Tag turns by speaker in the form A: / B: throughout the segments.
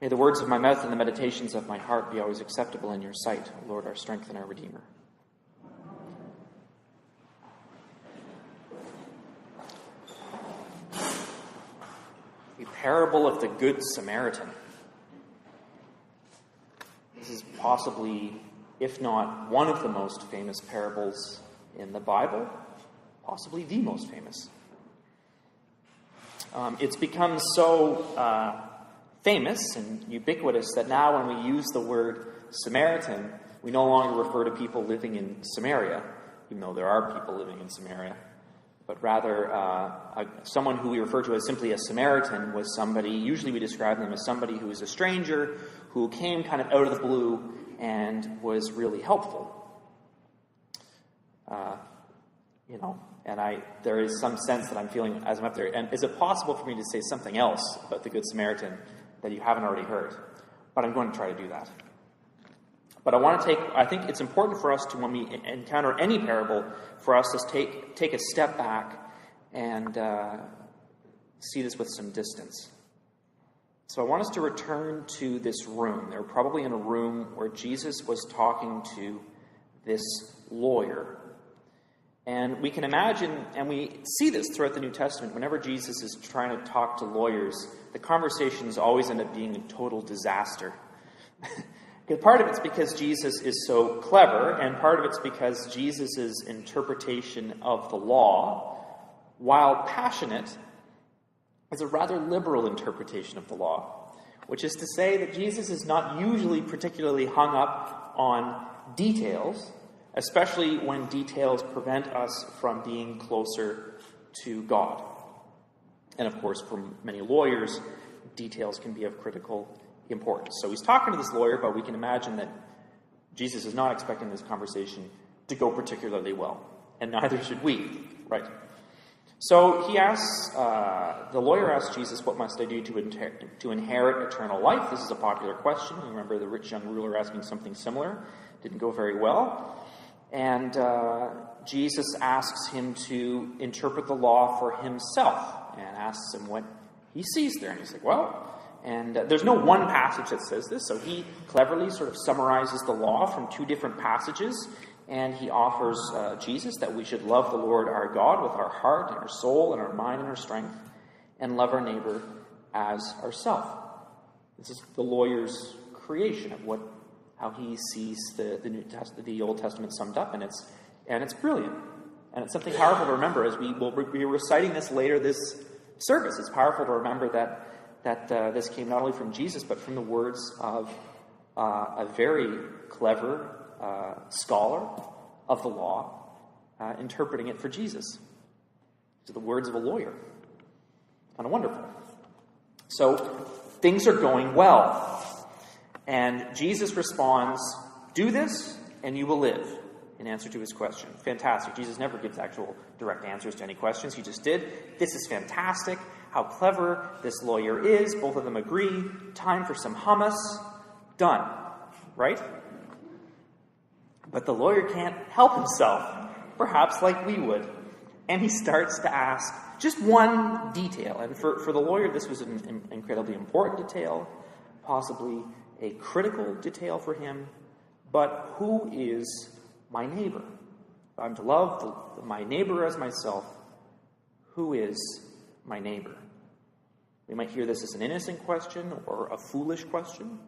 A: May the words of my mouth and the meditations of my heart be always acceptable in your sight, O Lord, our strength and our Redeemer. The parable of the Good Samaritan. This is possibly, if not one of the most famous parables in the Bible, possibly the most famous. It's become so famous and ubiquitous that now when we use the word Samaritan, we no longer refer to people living in Samaria, even though there are people living in Samaria, but rather someone who we refer to as simply a Samaritan was somebody, usually we describe them as somebody who is a stranger, who came kind of out of the blue and was really helpful. And there is some sense that I'm feeling as I'm up there. And is it possible for me to say something else about the Good Samaritan that you haven't already heard? But I'm going to try to do that. But I think it's important for us to, when we encounter any parable, for us to take a step back and see this with some distance. So I want us to return to this room. They're probably in a room where Jesus was talking to this lawyer. And we can imagine, and we see this throughout the New Testament, whenever Jesus is trying to talk to lawyers, the conversations always end up being a total disaster. Part of it's because Jesus is so clever, and part of it's because Jesus' interpretation of the law, while passionate, is a rather liberal interpretation of the law, which is to say that Jesus is not usually particularly hung up on details, especially when details prevent us from being closer to God. And of course, for many lawyers, details can be of critical importance. So he's talking to this lawyer, but we can imagine that Jesus is not expecting this conversation to go particularly well, and neither should we, right? So the lawyer asks Jesus, "What must I do to inherit eternal life?" This is a popular question. Remember the rich young ruler asking something similar. Didn't go very well. And Jesus asks him to interpret the law for himself and asks him what he sees there. And he's like, and there's no one passage that says this, so he cleverly sort of summarizes the law from two different passages, and he offers Jesus that we should love the Lord our God with our heart and our soul and our mind and our strength, and love our neighbor as ourself. This is the lawyer's creation of how he sees the Old Testament summed up, and it's brilliant, and it's something powerful to remember as we will be reciting this later this service. It's powerful to remember that this came not only from Jesus but from the words of a very clever scholar of the law interpreting it for Jesus. These are the words of a lawyer. Kind of wonderful. So things are going well. And Jesus responds, "Do this, and you will live," in answer to his question. Fantastic. Jesus never gives actual direct answers to any questions. He just did. This is fantastic. How clever this lawyer is. Both of them agree. Time for some hummus. Done. Right? But the lawyer can't help himself, perhaps like we would. And he starts to ask just one detail. And for the lawyer, this was an incredibly important detail, possibly a critical detail for him. But who is my neighbor? If I'm to love my neighbor as myself, who is my neighbor? We might hear this as an innocent question or a foolish question.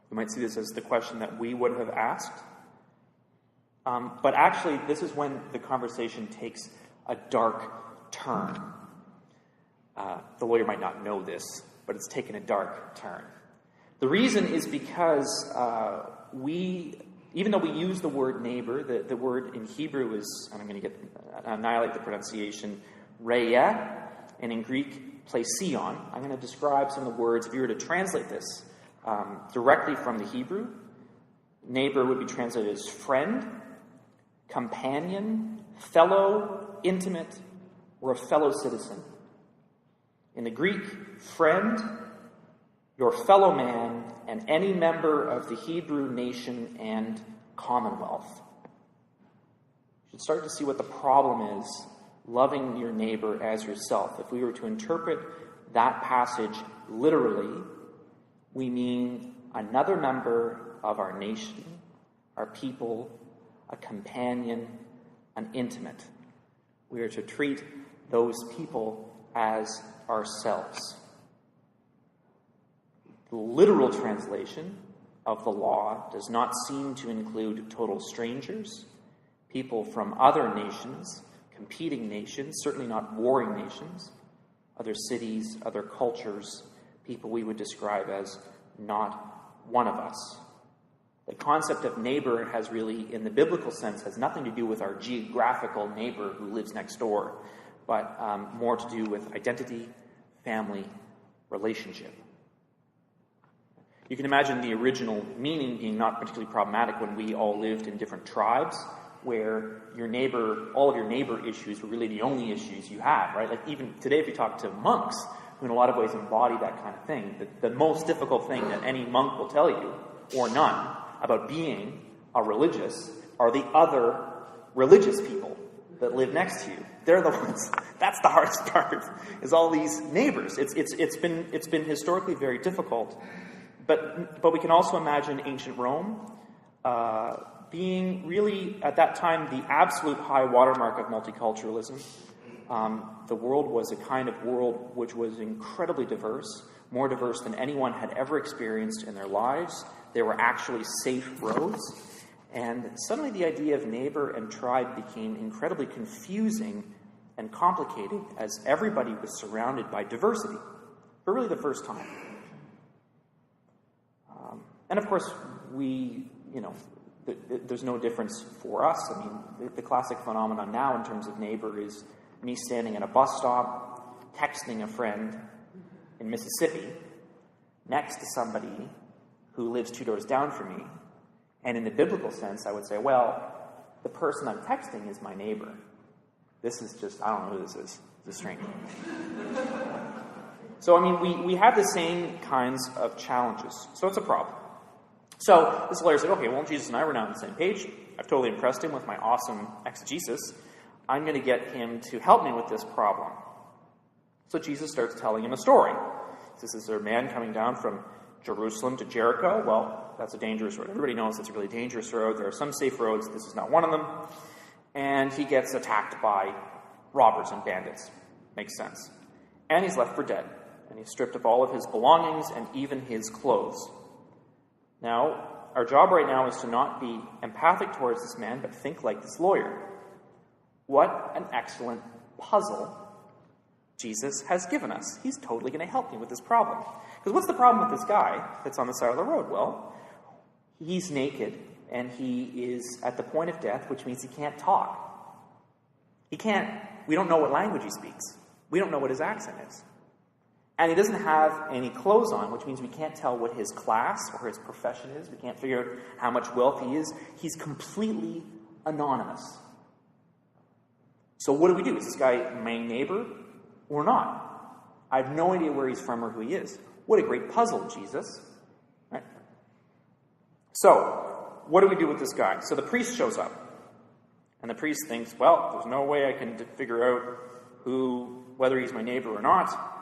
A: We might see this as the question that we would have asked. But actually, this is when the conversation takes a dark turn. The lawyer might not know this, but it's taken a dark turn. The reason is because even though we use the word neighbor, the word in Hebrew is, and I'm going to annihilate the pronunciation, reia, and in Greek, plesion. I'm going to describe some of the words. If you were to translate this directly from the Hebrew, neighbor would be translated as friend, companion, fellow, intimate, or a fellow citizen. In the Greek, friend, your fellow man, and any member of the Hebrew nation and commonwealth. You should start to see what the problem is, loving your neighbor as yourself. If we were to interpret that passage literally, we mean another member of our nation, our people, a companion, an intimate. We are to treat those people as ourselves. The literal translation of the law does not seem to include total strangers, people from other nations, competing nations, certainly not warring nations, other cities, other cultures, people we would describe as not one of us. The concept of neighbor has really, in the biblical sense, has nothing to do with our geographical neighbor who lives next door, but more to do with identity, family, relationship. You can imagine the original meaning being not particularly problematic when we all lived in different tribes, where your neighbor, all of your neighbor issues were really the only issues you had, right? Like even today, if you talk to monks, who in a lot of ways embody that kind of thing, the most difficult thing that any monk will tell you, or none, about being a religious are the other religious people that live next to you. They're the ones. That's the hardest part, is all these neighbors. It's been historically very difficult. But we can also imagine ancient Rome being really, at that time, the absolute high watermark of multiculturalism. The world was a kind of world which was incredibly diverse, more diverse than anyone had ever experienced in their lives. There were actually safe roads. And suddenly the idea of neighbor and tribe became incredibly confusing and complicated as everybody was surrounded by diversity for really the first time. And of course, there's no difference for us. I mean, the classic phenomenon now in terms of neighbor is me standing at a bus stop, texting a friend in Mississippi next to somebody who lives 2 doors down from me. And in the biblical sense, I would say, well, the person I'm texting is my neighbor. This is just, I don't know who this is. It's a stranger. So, I mean, we have the same kinds of challenges. So it's a problem. So this lawyer said, okay, well, Jesus and I were now on the same page. I've totally impressed him with my awesome exegesis. I'm going to get him to help me with this problem. So Jesus starts telling him a story. He says, is there a man coming down from Jerusalem to Jericho? Well, that's a dangerous road. Everybody knows it's a really dangerous road. There are some safe roads. This is not one of them. And he gets attacked by robbers and bandits. Makes sense. And he's left for dead. And he's stripped of all of his belongings and even his clothes. Now, our job right now is to not be empathic towards this man, but think like this lawyer. What an excellent puzzle Jesus has given us. He's totally going to help me with this problem. Because what's the problem with this guy that's on the side of the road? Well, he's naked, and he is at the point of death, which means he can't talk. We don't know what language he speaks. We don't know what his accent is. And he doesn't have any clothes on, which means we can't tell what his class or his profession is. We can't figure out how much wealth he is. He's completely anonymous. So what do we do? Is this guy my neighbor or not? I have no idea where he's from or who he is. What a great puzzle, Jesus. Right? So, what do we do with this guy? So the priest shows up. And the priest thinks, well, there's no way I can figure out whether he's my neighbor or not.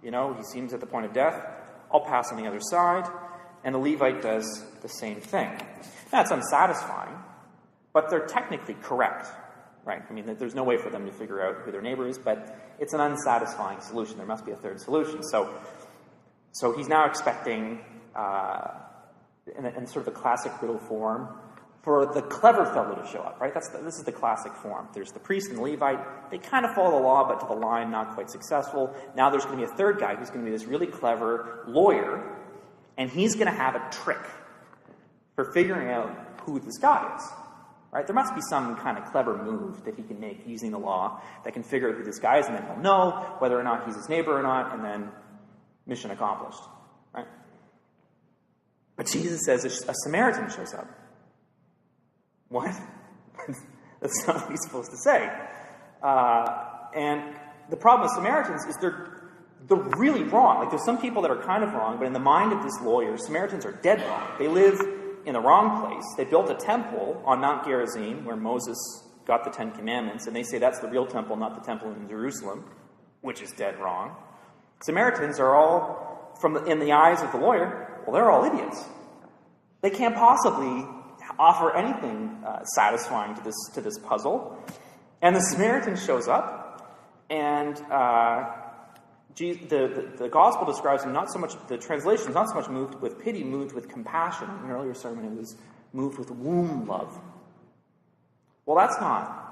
A: You know, he seems at the point of death. I'll pass on the other side. And the Levite does the same thing. That's unsatisfying, but they're technically correct, right? I mean, there's no way for them to figure out who their neighbor is, but it's an unsatisfying solution. There must be a third solution. So he's now expecting, in sort of the classic riddle form, for the clever fellow to show up, right? This is the classic form. There's the priest and the Levite. They kind of follow the law, but to the line, not quite successful. Now there's going to be a third guy who's going to be this really clever lawyer, and he's going to have a trick for figuring out who this guy is, right? There must be some kind of clever move that he can make using the law that can figure out who this guy is, and then he'll know whether or not he's his neighbor or not, and then mission accomplished, right? But Jesus says a Samaritan shows up. What? That's not what he's supposed to say. And the problem with Samaritans is they're really wrong. Like, there's some people that are kind of wrong, but in the mind of this lawyer, Samaritans are dead wrong. They live in the wrong place. They built a temple on Mount Gerizim, where Moses got the Ten Commandments, and they say that's the real temple, not the temple in Jerusalem, which is dead wrong. Samaritans are all in the eyes of the lawyer, well, they're all idiots. They can't possibly offer anything satisfying to this puzzle. And the Samaritan shows up, and the gospel describes him not so much, the translation is not so much moved with pity, moved with compassion. In an earlier sermon, it was moved with womb love. Well, that's not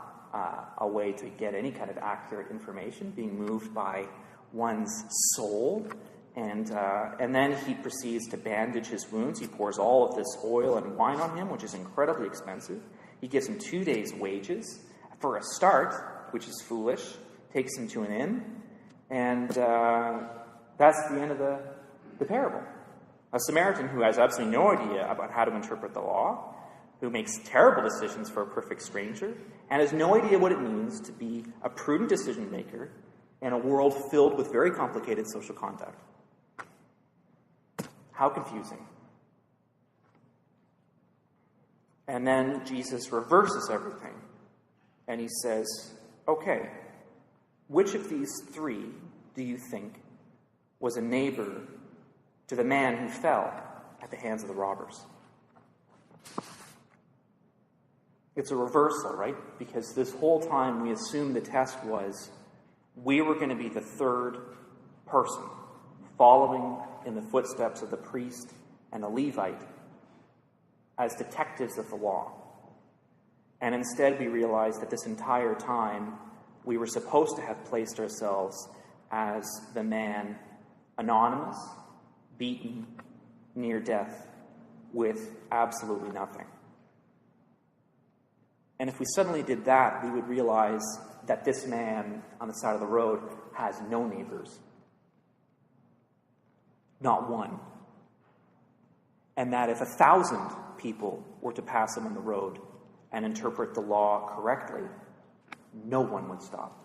A: a way to get any kind of accurate information, being moved by one's soul. And then he proceeds to bandage his wounds. He pours all of this oil and wine on him, which is incredibly expensive. He gives him 2 days' wages for a start, which is foolish, takes him to an inn, and that's the end of the parable. A Samaritan who has absolutely no idea about how to interpret the law, who makes terrible decisions for a perfect stranger, and has no idea what it means to be a prudent decision maker in a world filled with very complicated social conduct. How confusing. And then Jesus reverses everything. And he says, okay, which of these three do you think was a neighbor to the man who fell at the hands of the robbers? It's a reversal, right? Because this whole time we assumed the test was we were going to be the third person following in the footsteps of the priest and the Levite as detectives of the law. And instead we realized that this entire time we were supposed to have placed ourselves as the man anonymous, beaten, near death, with absolutely nothing. And if we suddenly did that, we would realize that this man on the side of the road has no neighbors. Not one. And that if 1,000 people were to pass him on the road and interpret the law correctly, no one would stop.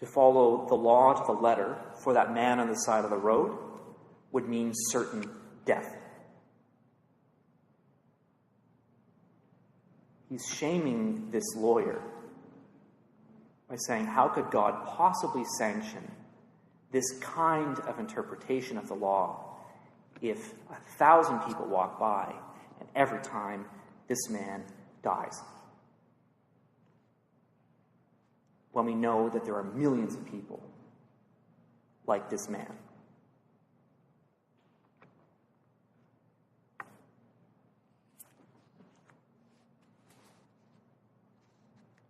A: To follow the law to the letter for that man on the side of the road would mean certain death. He's shaming this lawyer by saying, how could God possibly sanction this kind of interpretation of the law if 1,000 people walk by and every time this man dies? When we know that there are millions of people like this man.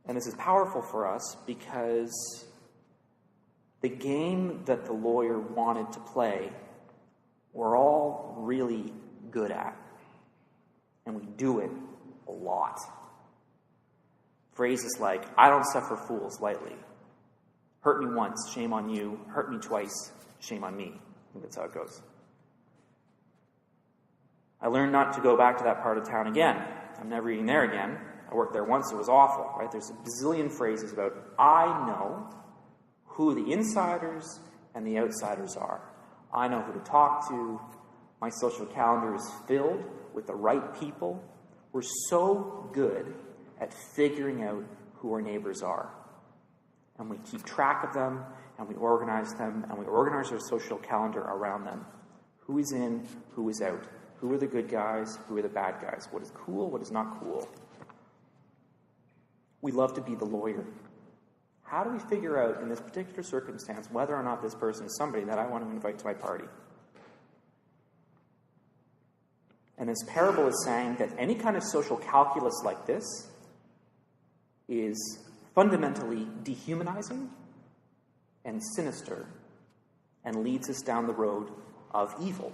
A: And this is powerful for us because the game that the lawyer wanted to play, we're all really good at. And we do it a lot. Phrases like, I don't suffer fools lightly. Hurt me once, shame on you. Hurt me twice, shame on me. I think that's how it goes. I learned not to go back to that part of town again. I'm never eating there again. I worked there once, it was awful, right? There's a bazillion phrases about, I know who the insiders and the outsiders are. I know who to talk to. My social calendar is filled with the right people. We're so good at figuring out who our neighbors are. And we keep track of them, and we organize them, and we organize our social calendar around them. Who is in, who is out? Who are the good guys? Who are the bad guys? What is cool? What is not cool? We love to be the lawyer. How do we figure out, in this particular circumstance, whether or not this person is somebody that I want to invite to my party? And this parable is saying that any kind of social calculus like this is fundamentally dehumanizing and sinister and leads us down the road of evil.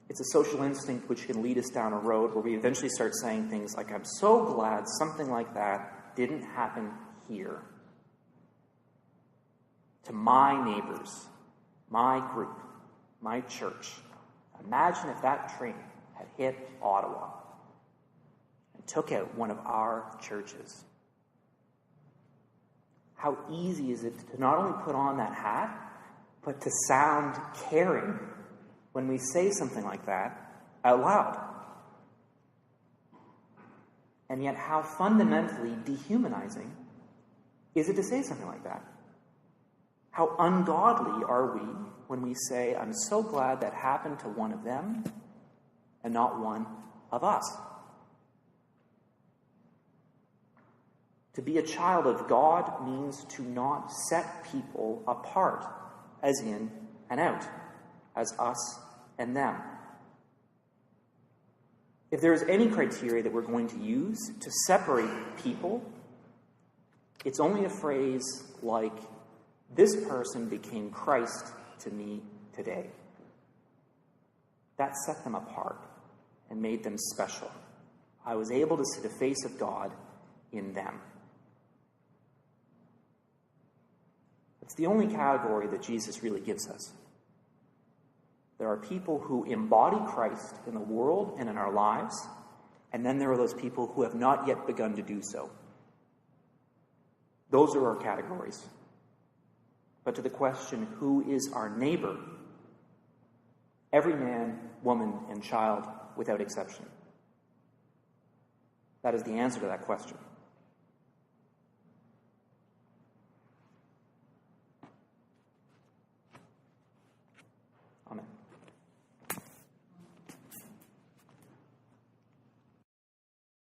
A: It's a social instinct which can lead us down a road where we eventually start saying things like, I'm so glad something like that didn't happen here. To my neighbors, my group, my church. Imagine if that train had hit Ottawa and took out one of our churches. How easy is it to not only put on that hat, but to sound caring when we say something like that out loud. And yet, how fundamentally dehumanizing is it to say something like that? How ungodly are we when we say, I'm so glad that happened to one of them and not one of us? To be a child of God means to not set people apart, as in and out, as us and them. If there is any criteria that we're going to use to separate people, it's only a phrase like, this person became Christ to me today. That set them apart and made them special. I was able to see the face of God in them. It's the only category that Jesus really gives us. There are people who embody Christ in the world and in our lives, and then there are those people who have not yet begun to do so. Those are our categories. But to the question, who is our neighbor? Every man, woman, and child, without exception. That is the answer to that question.